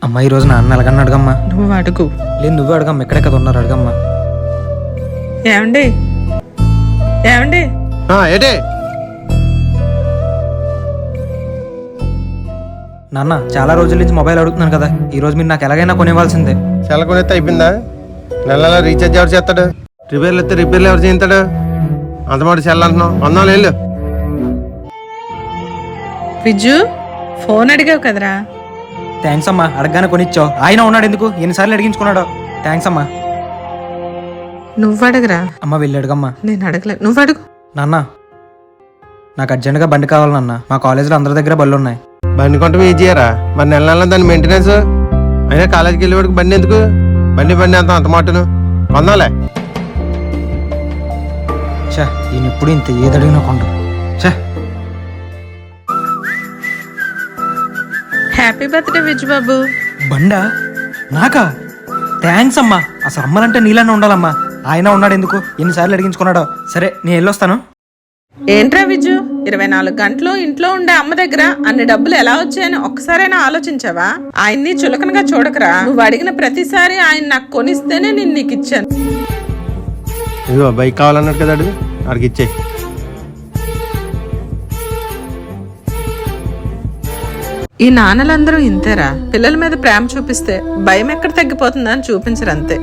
అమ్మా ఈ రోజు నాన్న ఎలాగన్నా అడగమ్మా. నువ్వు అడుగు. లేదు నువ్వే అడగమ్మా, ఎక్కడెక్కడ ఉన్నారు అడగమ్మా. ఏమండి ఏమండి ఏటే నాన్న చాలా రోజుల నుంచి మొబైల్ అడుగుతున్నాను కదా, ఈ రోజు మీరు నాకు ఎలాగైనా కొనివ్వాల్సిందే. సెల్ కొనేస్తే అయిపోయిందా? నెల నెల రీఛార్జ్ ఎవరు చేస్తాడు? రిపేర్లు అయితే రిపేర్లు ఎవరు చేస్తాడు? అంతమాట సెల్ అంటున్నావు, వందాలు వెళ్ళు. విజ్జు ఫోన్ అడిగావు కదరా. థ్యాంక్స్ అమ్మా, అడగగానే కొనిచ్చావు. ఆయన ఉన్నాడు ఎందుకు, ఎన్నిసార్లు అడిగించుకున్నాడు. థ్యాంక్స్ అమ్మా. నువ్వు అడగరా. అమ్మ వెళ్ళి అడగమ్మా. నేను అడగలేదు, నువ్వు అడుగు. నాన్న నాకు అర్జెంటుగా బండి కావాలి నాన్న, మా కాలేజీలో అందరి దగ్గర బళ్ళు ఉన్నాయి. బండి కొంటాం ఏం చేయరా? మరి నెల నెల దాని మెయింటెనెన్స్ అయినా కాలేజీకి వెళ్ళేవాడికి బండి ఎందుకు? బండి అంత మాటను వందాలే. చా ఈయన ఎప్పుడు ఇంత ఏది అడిగినా కొండ. చా హ్యాపీ బర్త్డే విజ్జు బాబు. బండా నాకా? థ్యాంక్స్ అమ్మా. అసలు అమ్మలంటే నీళ్ళనే ఉండాలమ్మా. ఆయన ఉన్నాడు ఎందుకు, ఎన్నిసార్లు అడిగించుకున్నాడో. సరే నేను వెళ్ళొస్తాను. ఏంట్రా విజ్జు, 24 గంటలు ఇంట్లో ఉండే అమ్మ దగ్గర అన్ని డబ్బులు ఎలా వచ్చాయని ఒక్కసారైనా ఆలోచించావా? ఆయన్ని చులకనగా చూడకరా. నువ్వు అడిగిన ప్రతిసారి ఆయన నాకు కొనిస్తేనే నేను నీకు ఇచ్చాను. ఇదిగో బైక్ కావాలన్నాడు కదా, అడుగు అడిగి ఇచ్చే. ఈ నాన్నలందరూ ఇంతేరా. పిల్లల మీద ప్రేమ చూపిస్తే భయం ఎక్కడ తగ్గిపోతుందని చూపించరు అంతే.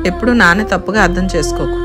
ఎప్పుడు నాన్న తప్పుగా అర్థం చేసుకోకు.